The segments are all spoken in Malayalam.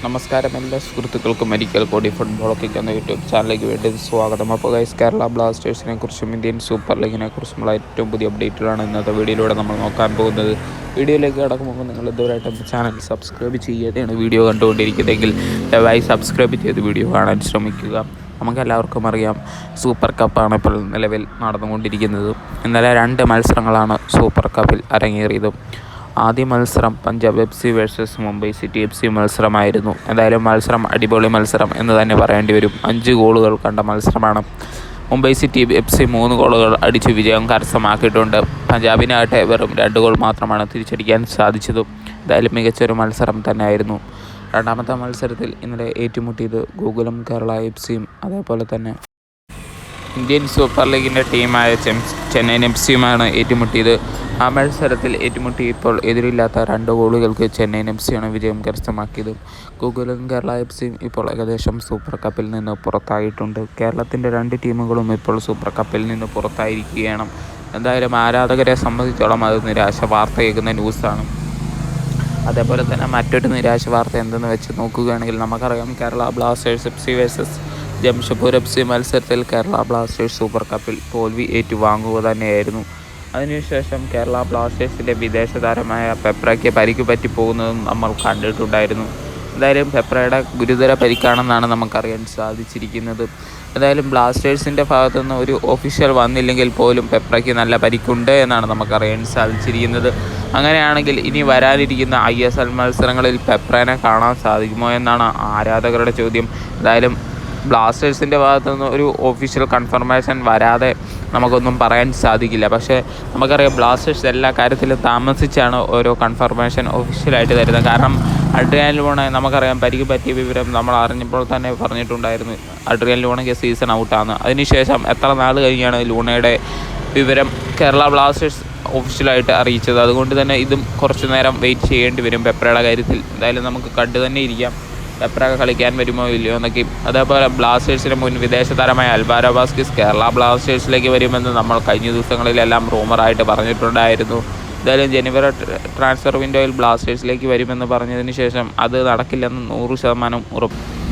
നമസ്കാരം എല്ലാ സുഹൃത്തുക്കൾക്കും ഒരിക്കൽ കൂടി ഫുട്ബോൾ കിക്ക് എന്ന യൂട്യൂബ് ചാനലിലേക്ക് വേണ്ടി സ്വാഗതം. അപ്പോൾ ഗൈസ്, കേരള ബ്ലാസ്റ്റേഴ്സിനെ കുറിച്ചും ഇന്ത്യൻ സൂപ്പർ ലീഗിനെ കുറിച്ചുമുള്ള ഏറ്റവും പുതിയ അപ്ഡേറ്റുകളാണ് ഇന്നത്തെ വീഡിയോയിലൂടെ നമ്മൾ നോക്കാൻ പോകുന്നത്. വീഡിയോയിലേക്ക് കടക്കുമ്പോൾ നിങ്ങൾ ഇതുവരെയായിട്ടും ചാനൽ സബ്സ്ക്രൈബ് ചെയ്യാതെയാണ് വീഡിയോ കണ്ടുകൊണ്ടിരിക്കുന്നതെങ്കിൽ ദയവായി സബ്സ്ക്രൈബ് ചെയ്ത് വീഡിയോ കാണാൻ ശ്രമിക്കുക. നമുക്കെല്ലാവർക്കും അറിയാം, സൂപ്പർ കപ്പാണ് ഇപ്പോൾ നിലവിൽ നടന്നുകൊണ്ടിരിക്കുന്നത്. ഇന്നലെ 2 മത്സരങ്ങളാണ് സൂപ്പർ കപ്പിൽ അരങ്ങേറിയത്. ആദ്യ മത്സരം Punjab FC versus Mumbai city FC മത്സരമായിരുന്നു. എന്തായാലും മത്സരം അടിപൊളി മത്സരം എന്ന് തന്നെ പറയേണ്ടി വരും. 5 ഗോളുകൾ കണ്ട മത്സരമാണ്. മുംബൈ സിറ്റി FC 3 ഗോളുകൾ അടിച്ച് വിജയം കരസ്ഥമാക്കിയിട്ടുണ്ട്. പഞ്ചാബിനാകട്ടെ വെറും 2 ഗോൾ മാത്രമാണ് തിരിച്ചടിക്കാൻ സാധിച്ചത്. എന്തായാലും മികച്ചൊരു മത്സരം തന്നെയായിരുന്നു. രണ്ടാമത്തെ മത്സരത്തിൽ ഇന്നലെ ഏറ്റുമുട്ടിയത് ഗോകുലം കേരള FCയും അതേപോലെ തന്നെ ഇന്ത്യൻ സൂപ്പർ ലീഗിൻ്റെ ടീമായ ചെന്നൈയിൻ FCയുമാണ് ഏറ്റുമുട്ടിയത്. ആ മത്സരത്തിൽ ഏറ്റുമുട്ടിയപ്പോൾ എതിരില്ലാത്ത 2 ഗോളുകൾക്ക് ചെന്നൈയിൻ FCയാണ് വിജയം കരസ്ഥമാക്കിയത്. ഗോകുലം കേരള FCയും ഇപ്പോൾ ഏകദേശം സൂപ്പർ കപ്പിൽ നിന്ന് പുറത്തായിട്ടുണ്ട്. കേരളത്തിൻ്റെ 2 ടീമുകളും ഇപ്പോൾ സൂപ്പർ കപ്പിൽ നിന്ന് പുറത്തായിരിക്കുകയാണ്. എന്തായാലും ആരാധകരെ സംബന്ധിച്ചോളം അത് നിരാശ വാർത്തയേക്കുന്ന ന്യൂസാണ്. അതേപോലെ തന്നെ മറ്റൊരു നിരാശ വാർത്ത എന്തെന്ന് വെച്ച് നോക്കുകയാണെങ്കിൽ നമുക്കറിയാം, Kerala Blasters FC versus Jamshedpur FC മത്സരത്തിൽ കേരള ബ്ലാസ്റ്റേഴ്സ് സൂപ്പർ കപ്പിൽ തോൽവി ഏറ്റുവാങ്ങുക തന്നെയായിരുന്നു. അതിനുശേഷം കേരള ബ്ലാസ്റ്റേഴ്സിൻ്റെ വിദേശ താരമായ പെപ്രയ്ക്ക് പരിക്ക് പറ്റിപ്പോകുന്നതും നമ്മൾ കണ്ടിട്ടുണ്ടായിരുന്നു. എന്തായാലും പെപ്രയുടെ ഗുരുതര പരിക്കാണെന്നാണ് നമുക്കറിയാൻ സാധിച്ചിരിക്കുന്നത്. എന്തായാലും ബ്ലാസ്റ്റേഴ്സിൻ്റെ ഭാഗത്തുനിന്ന് ഒരു ഒഫീഷ്യൽ വന്നില്ലെങ്കിൽ പോലും പെപ്രയ്ക്ക് നല്ല പരിക്കുണ്ട് എന്നാണ് നമുക്കറിയാൻ സാധിച്ചിരിക്കുന്നത്. അങ്ങനെയാണെങ്കിൽ ഇനി വരാനിരിക്കുന്ന ISL മത്സരങ്ങളിൽ പെപ്രനെ കാണാൻ സാധിക്കുമോ എന്നാണ് ആരാധകരുടെ ചോദ്യം. എന്തായാലും ബ്ലാസ്റ്റേഴ്സിൻ്റെ ഭാഗത്തുനിന്ന് ഒരു ഒഫീഷ്യൽ കൺഫർമേഷൻ വരാതെ നമുക്കൊന്നും പറയാൻ സാധിക്കില്ല. പക്ഷേ നമുക്കറിയാം, ബ്ലാസ്റ്റേഴ്സ് എല്ലാ കാര്യത്തിലും താമസിച്ചാണ് ഓരോ കൺഫർമേഷൻ ഒഫീഷ്യലായിട്ട് തരുന്നത്. കാരണം അഡ്രിയാൻ ലൂണ നമുക്കറിയാം, പരിക്ക് പറ്റിയ വിവരം നമ്മൾ അറിഞ്ഞപ്പോൾ തന്നെ പറഞ്ഞിട്ടുണ്ടായിരുന്നു. അഡ്രിയാൻ ലൂണയ്ക്ക് സീസൺ ഔട്ടാണ്. അതിനുശേഷം എത്ര നാൾ കഴിഞ്ഞാണ് ലൂണയുടെ വിവരം കേരള ബ്ലാസ്റ്റേഴ്സ് ഒഫീഷ്യലായിട്ട് അറിയിച്ചത്. അതുകൊണ്ട് തന്നെ ഇതും കുറച്ച് നേരം വെയിറ്റ് ചെയ്യേണ്ടി വരും പെപ്രയുടെ കാര്യത്തിൽ. എന്തായാലും നമുക്ക് കണ്ടു തന്നെ ഇരിക്കാം പെപ്ര കളിക്കാൻ വരുമോ ഇല്ലയോ എന്നൊക്കെ. അതേപോലെ ബ്ലാസ്റ്റേഴ്സിന് മുൻ വിദേശ താരമായ അൽവാരോ വാസ്കിസ് കേരള ബ്ലാസ്റ്റേഴ്സിലേക്ക് വരുമെന്ന് നമ്മൾ കഴിഞ്ഞ ദിവസങ്ങളിലെല്ലാം റൂമറായിട്ട് പറഞ്ഞിട്ടുണ്ടായിരുന്നു. എന്തായാലും ജനുവരി ട്രാൻസ്ഫർ വിൻഡോയിൽ ബ്ലാസ്റ്റേഴ്സിലേക്ക് വരുമെന്ന് പറഞ്ഞതിന് ശേഷം അത് നടക്കില്ലെന്ന് 100%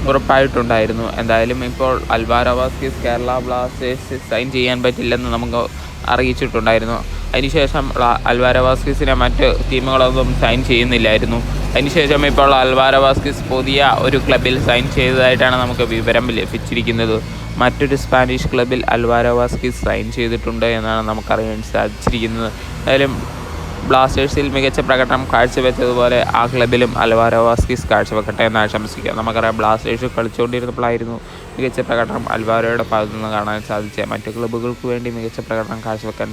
ഉറപ്പായിട്ടുണ്ടായിരുന്നു. എന്തായാലും ഇപ്പോൾ Alvaro Vazquez Kerala Blasters sign ചെയ്യാൻ പറ്റില്ലെന്ന് നമുക്ക് അറിയിച്ചിട്ടുണ്ടായിരുന്നു. അതിനുശേഷം അൽവാരോ വാസ്കിസിനെ മറ്റ് ടീമുകളൊന്നും സൈൻ ചെയ്യുന്നില്ലായിരുന്നു. അതിനുശേഷം ഇപ്പോൾ അൽവാരോ വാസ്കിസ് പുതിയ ഒരു ക്ലബിൽ സൈൻ ചെയ്തതായിട്ടാണ് നമുക്ക് വിവരം ലഭിച്ചിരിക്കുന്നത്. മറ്റൊരു സ്പാനിഷ് ക്ലബിൽ അൽവാരോ വാസ്കിസ് സൈൻ ചെയ്തിട്ടുണ്ട് എന്നാണ് നമുക്കറിയാൻ സാധിച്ചിരിക്കുന്നത്. എന്തായാലും ബ്ലാസ്റ്റേഴ്സിൽ മികച്ച പ്രകടനം കാഴ്ചവെച്ചതുപോലെ ആ ക്ലബിലും അൽവാരോ വാസ്കിസ് കാഴ്ചവെക്കട്ടെ എന്ന് ആശംസിക്കുക. നമുക്കറിയാം, ബ്ലാസ്റ്റേഴ്സ് കളിച്ചുകൊണ്ടിരുന്നപ്പോഴായിരുന്നു മികച്ച പ്രകടനം അൽവാരോയുടെ ഭാഗത്തു നിന്ന് കാണാൻ സാധിച്ചത്. മറ്റ് ക്ലബ്ബുകൾക്ക് വേണ്ടി മികച്ച പ്രകടനം കാഴ്ചവെക്കാൻ